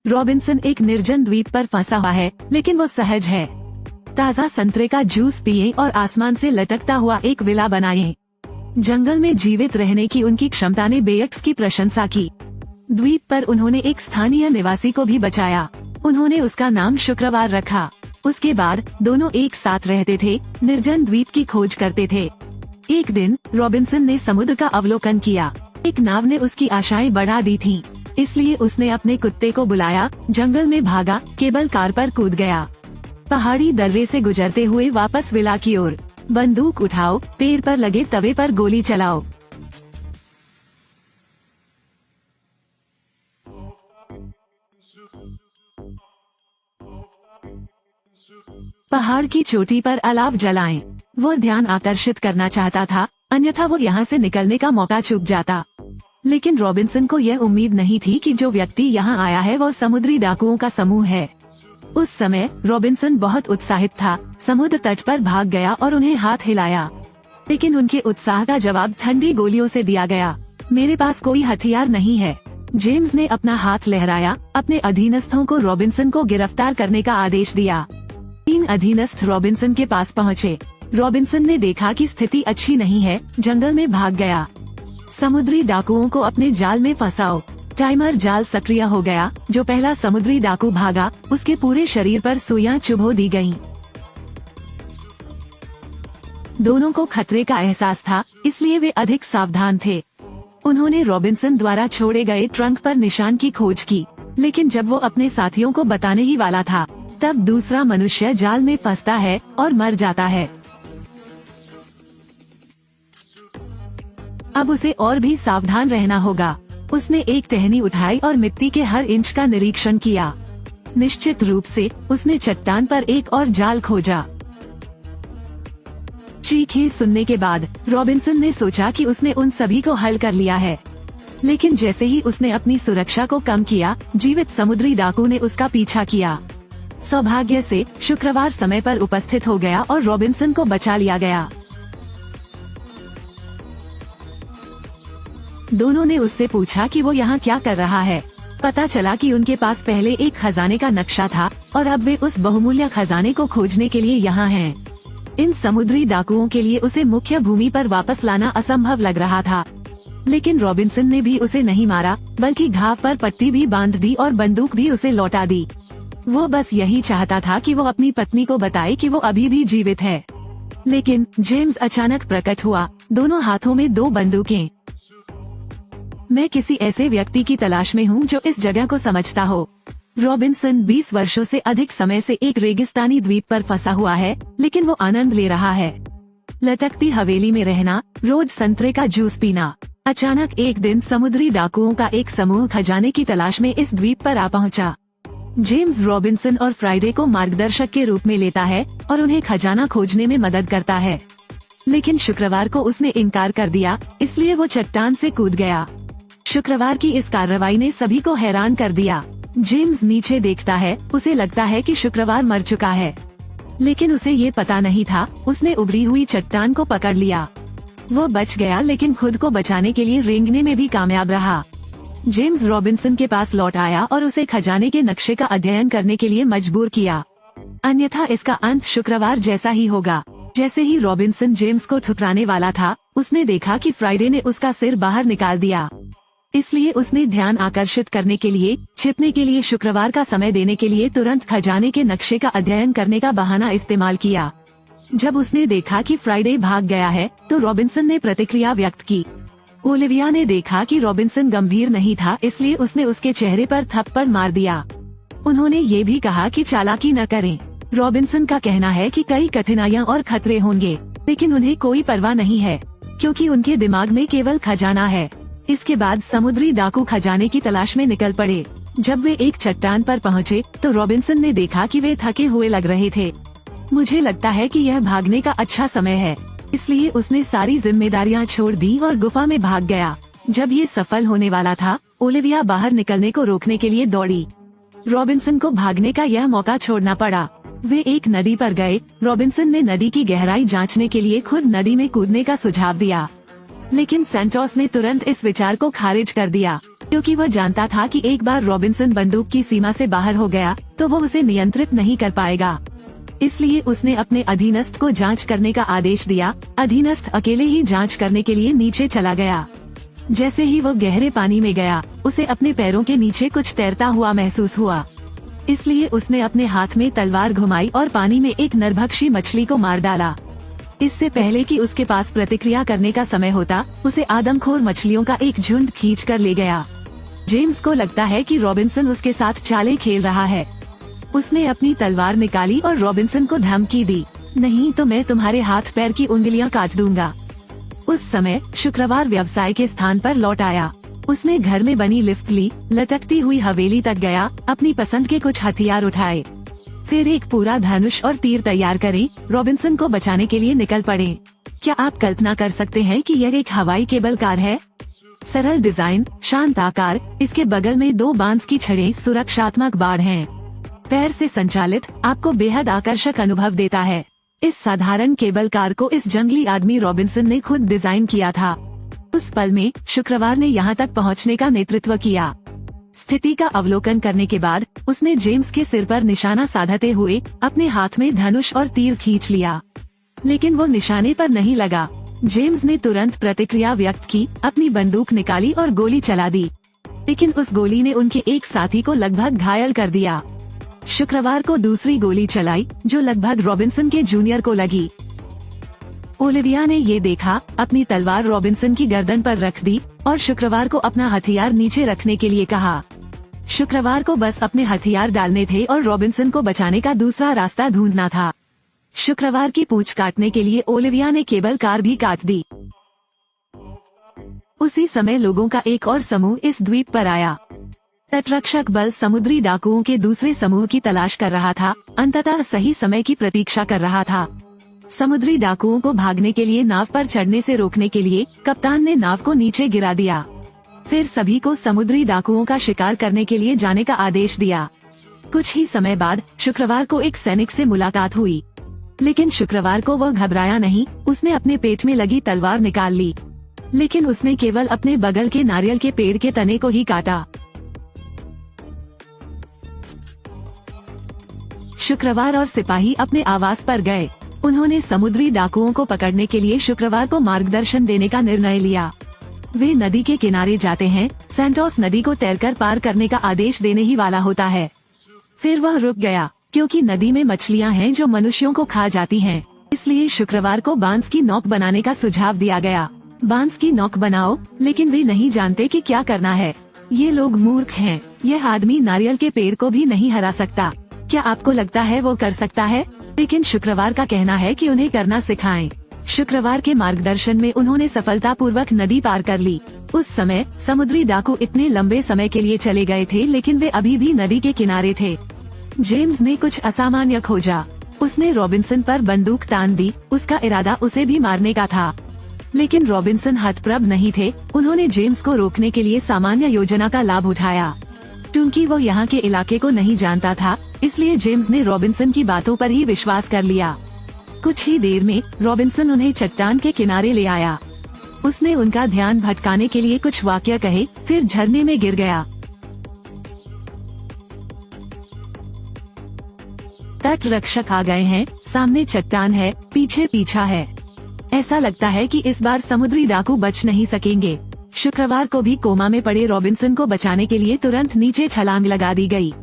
Robinson एक निर्जन द्वीप पर फंसा हुआ है, लेकिन वो सहज है। ताज़ा संतरे का जूस पिए और आसमान से लटकता हुआ एक विला बनाए। जंगल में जीवित रहने की उनकी क्षमता ने बेयक्स की प्रशंसा की। द्वीप पर उन्होंने एक स्थानीय निवासी को भी बचाया। उन्होंने उसका नाम शुक्रवार रखा। उसके बाद दोनों एक साथ रहते थे, निर्जन द्वीप की खोज करते थे। एक दिन रॉबिन्सन ने समुद्र का अवलोकन किया। एक नाव ने उसकी आशाएं बढ़ा दी थीं, इसलिए उसने अपने कुत्ते को बुलाया, जंगल में भागा, केबल कार पर कूद गया। पहाड़ी दर्रे से गुजरते हुए वापस विला की ओर। बंदूक उठाओ, पेड़ पर लगे तवे पर गोली चलाओ। पहाड़ की चोटी पर अलाव जलाएं। वो ध्यान आकर्षित करना चाहता था, अन्यथा वो यहाँ से निकलने का मौका चूक जाता। लेकिन रॉबिन्सन को यह उम्मीद नहीं थी कि जो व्यक्ति यहाँ आया है वो समुद्री डाकुओं का समूह है। उस समय रॉबिन्सन बहुत उत्साहित था, समुद्र तट पर भाग गया और उन्हें हाथ हिलाया। लेकिन उनके उत्साह का जवाब ठंडी गोलियों से दिया गया। मेरे पास कोई हथियार नहीं है। जेम्स ने अपना हाथ लहराया, अपने अधीनस्थों को रॉबिन्सन को गिरफ्तार करने का आदेश दिया। 3 अधीनस्थ रॉबिन्सन के पास पहुँचे। रॉबिन्सन ने देखा कि स्थिति अच्छी नहीं है, जंगल में भाग गया। समुद्री डाकुओं को अपने जाल में फंसाओ। टाइमर जाल सक्रिय हो गया। जो पहला समुद्री डाकू भागा, उसके पूरे शरीर पर सुइयां चुभो दी गईं। दोनों को खतरे का एहसास था, इसलिए वे अधिक सावधान थे। उन्होंने रॉबिन्सन द्वारा छोड़े गए ट्रंक पर निशान की खोज की, लेकिन जब वो अपने साथियों को बताने ही वाला था, तब दूसरा मनुष्य जाल में फंसता है और मर जाता है। अब उसे और भी सावधान रहना होगा। उसने एक टहनी उठाई और मिट्टी के हर इंच का निरीक्षण किया। निश्चित रूप से उसने चट्टान पर एक और जाल खोजा। चीखें सुनने के बाद रॉबिन्सन ने सोचा कि उसने उन सभी को हल कर लिया है। लेकिन जैसे ही उसने अपनी सुरक्षा को कम किया, जीवित समुद्री डाकू ने उसका पीछा किया। सौभाग्य से शुक्रवार समय पर उपस्थित हो गया और रॉबिन्सन को बचा लिया गया। दोनों ने उससे पूछा कि वो यहाँ क्या कर रहा है। पता चला कि उनके पास पहले एक खजाने का नक्शा था और अब वे उस बहुमूल्य खजाने को खोजने के लिए यहाँ हैं। इन समुद्री डाकुओं के लिए उसे मुख्य भूमि पर वापस लाना असंभव लग रहा था, लेकिन रॉबिन्सन ने भी उसे नहीं मारा, बल्कि घाव पर पट्टी भी बांध दी और बंदूक भी उसे लौटा दी। वो बस यही चाहता था कि वो अपनी पत्नी को बताए कि वो अभी भी जीवित है। लेकिन जेम्स अचानक प्रकट हुआ, दोनों हाथों में 2 बंदूकें। मैं किसी ऐसे व्यक्ति की तलाश में हूँ जो इस जगह को समझता हो। रॉबिन्सन 20 वर्षों से अधिक समय से एक रेगिस्तानी द्वीप पर फंसा हुआ है, लेकिन वो आनंद ले रहा है। लटकती हवेली में रहना, रोज संतरे का जूस पीना। अचानक एक दिन समुद्री डाकुओं का एक समूह खजाने की तलाश में इस द्वीप पर आ पहुंचा। जेम्स रॉबिन्सन और फ्राइडे को मार्गदर्शक के रूप में लेता है और उन्हें खजाना खोजने में मदद करता है। लेकिन शुक्रवार को उसने इनकार कर दिया, इसलिए वो चट्टान से कूद गया। शुक्रवार की इस कार्रवाई ने सभी को हैरान कर दिया। जेम्स नीचे देखता है, उसे लगता है कि शुक्रवार मर चुका है, लेकिन उसे ये पता नहीं था। उसने उभरी हुई चट्टान को पकड़ लिया। वो बच गया, लेकिन खुद को बचाने के लिए रेंगने में भी कामयाब रहा। जेम्स रॉबिन्सन के पास लौट आया और उसे खजाने के नक्शे का अध्ययन करने के लिए मजबूर किया, अन्यथा इसका अंत शुक्रवार जैसा ही होगा। जैसे ही रॉबिन्सन जेम्स को ठुकराने वाला था, उसने देखा कि फ्राइडे ने उसका सिर बाहर निकाल दिया। इसलिए उसने ध्यान आकर्षित करने के लिए, छिपने के लिए, शुक्रवार का समय देने के लिए तुरंत खजाने के नक्शे का अध्ययन करने का बहाना इस्तेमाल किया। जब उसने देखा कि फ्राइडे भाग गया है, तो रॉबिन्सन ने प्रतिक्रिया व्यक्त की। ओलिविया ने देखा कि रॉबिन्सन गंभीर नहीं था, इसलिए उसने उसके चेहरे पर थप्पड़ मार दिया। उन्होंने ये भी कहा कि चालाकी न करें। रॉबिन्सन का कहना है कि कई कठिनाइयाँ और खतरे होंगे, लेकिन उन्हें कोई परवाह नहीं है, क्योंकि उनके दिमाग में केवल खजाना है। इसके बाद समुद्री डाकू खजाने की तलाश में निकल पड़े। जब वे एक चट्टान पर पहुँचे, तो रॉबिन्सन ने देखा कि वे थके हुए लग रहे थे। मुझे लगता है कि यह भागने का अच्छा समय है, इसलिए उसने सारी जिम्मेदारियां छोड़ दी और गुफा में भाग गया। जब ये सफल होने वाला था, ओलिविया बाहर निकलने को रोकने के लिए दौड़ी। रॉबिन्सन को भागने का यह मौका छोड़ना पड़ा। वे एक नदी पर गए। रॉबिन्सन ने नदी की गहराई जांचने के लिए खुद नदी में कूदने का सुझाव दिया, लेकिन सैंटोस ने तुरंत इस विचार को खारिज कर दिया। क्योंकि वह जानता था कि एक बार रॉबिन्सन बंदूक की सीमा से बाहर हो गया तो वो उसे नियंत्रित नहीं कर पाएगा। इसलिए उसने अपने अधीनस्थ को जांच करने का आदेश दिया। अधीनस्थ अकेले ही जांच करने के लिए नीचे चला गया। जैसे ही वो गहरे पानी में गया, उसे अपने पैरों के नीचे कुछ तैरता हुआ महसूस हुआ। इसलिए उसने अपने हाथ में तलवार घुमाई और पानी में एक नरभक्षी मछली को मार डाला। इससे पहले कि उसके पास प्रतिक्रिया करने का समय होता, उसे आदमखोर मछलियों का एक झुंड खींच कर ले गया। जेम्स को लगता है कि रॉबिन्सन उसके साथ चालें खेल रहा है। उसने अपनी तलवार निकाली और रॉबिन्सन को धमकी दी, नहीं तो मैं तुम्हारे हाथ पैर की उंगलियां काट दूंगा। उस समय शुक्रवार व्यवसाय के स्थान पर लौट आया। उसने घर में बनी लिफ्ट ली, लटकती हुई हवेली तक गया, अपनी पसंद के कुछ हथियार उठाए, फिर एक पूरा धनुष और तीर तैयार करें, रॉबिन्सन को बचाने के लिए निकल पड़े। क्या आप कल्पना कर सकते हैं कि यह एक हवाई केबल कार है? सरल डिजाइन, शांत आकार, इसके बगल में 2 बांस की छड़ें सुरक्षात्मक बाड़ हैं। पैर से संचालित, आपको बेहद आकर्षक अनुभव देता है। इस साधारण केबल कार को इस जंगली आदमी रॉबिन्सन ने खुद डिजाइन किया था। उस पल में शुक्रवार ने यहाँ तक पहुँचने का नेतृत्व किया। स्थिति का अवलोकन करने के बाद उसने जेम्स के सिर पर निशाना साधते हुए अपने हाथ में धनुष और तीर खींच लिया, लेकिन वो निशाने पर नहीं लगा। जेम्स ने तुरंत प्रतिक्रिया व्यक्त की, अपनी बंदूक निकाली और गोली चला दी, लेकिन उस गोली ने उनके एक साथी को लगभग घायल कर दिया। शुक्रवार को दूसरी गोली चलाई, जो लगभग रॉबिन्सन के जूनियर को लगी। ओलिविया ने ये देखा, अपनी तलवार रॉबिन्सन की गर्दन पर रख दी और शुक्रवार को अपना हथियार नीचे रखने के लिए कहा। शुक्रवार को बस अपने हथियार डालने थे और रॉबिन्सन को बचाने का दूसरा रास्ता ढूंढना था। शुक्रवार की पूंछ काटने के लिए ओलिविया ने केबल कार भी काट दी। उसी समय लोगों का एक और समूह इस द्वीप पर आया। तटरक्षक बल समुद्री डाकुओं के दूसरे समूह की तलाश कर रहा था, अंततः सही समय की प्रतीक्षा कर रहा था। समुद्री डाकुओं को भागने के लिए नाव पर चढ़ने से रोकने के लिए कप्तान ने नाव को नीचे गिरा दिया। फिर सभी को समुद्री डाकुओं का शिकार करने के लिए जाने का आदेश दिया। कुछ ही समय बाद शुक्रवार को एक सैनिक से मुलाकात हुई, लेकिन शुक्रवार को वह घबराया नहीं। उसने अपने पेट में लगी तलवार निकाल ली, लेकिन उसने केवल अपने बगल के नारियल के पेड़ के तने को ही काटा। शुक्रवार और सिपाही अपने आवास पर गए। उन्होंने समुद्री डाकुओं को पकड़ने के लिए शुक्रवार को मार्गदर्शन देने का निर्णय लिया। वे नदी के किनारे जाते हैं। सैंटोस नदी को तैरकर पार करने का आदेश देने ही वाला होता है। फिर वह रुक गया, क्योंकि नदी में मछलियां हैं जो मनुष्यों को खा जाती हैं। इसलिए शुक्रवार को बांस की नौक बनाने का सुझाव दिया गया। बांस की नौक बनाओ, लेकिन वे नहीं जानते कि क्या करना है। ये लोग मूर्ख हैं। यह आदमी नारियल के पेड़ को भी नहीं हरा सकता। क्या आपको लगता है वो कर सकता है? लेकिन शुक्रवार का कहना है कि उन्हें करना सिखाएं। शुक्रवार के मार्गदर्शन में उन्होंने सफलतापूर्वक नदी पार कर ली। उस समय समुद्री डाकू इतने लंबे समय के लिए चले गए थे, लेकिन वे अभी भी नदी के किनारे थे। जेम्स ने कुछ असामान्य खोजा। उसने रॉबिन्सन पर बंदूक तान दी। उसका इरादा उसे भी मारने का था, लेकिन रॉबिन्सन हतप्रभ नहीं थे। उन्होंने जेम्स को रोकने के लिए सामान्य योजना का लाभ उठाया। क्योंकि वो यहाँ के इलाके को नहीं जानता था, इसलिए जेम्स ने रॉबिन्सन की बातों पर ही विश्वास कर लिया। कुछ ही देर में रॉबिन्सन उन्हें चट्टान के किनारे ले आया। उसने उनका ध्यान भटकाने के लिए कुछ वाक्य कहे, फिर झरने में गिर गया। तट रक्षक आ गए हैं। सामने चट्टान है, पीछे पीछा है। ऐसा लगता है कि इस बार समुद्री डाकू बच नहीं सकेंगे। शुक्रवार को भी कोमा में पड़े रॉबिन्सन को बचाने के लिए तुरंत नीचे छलांग लगा दी गई।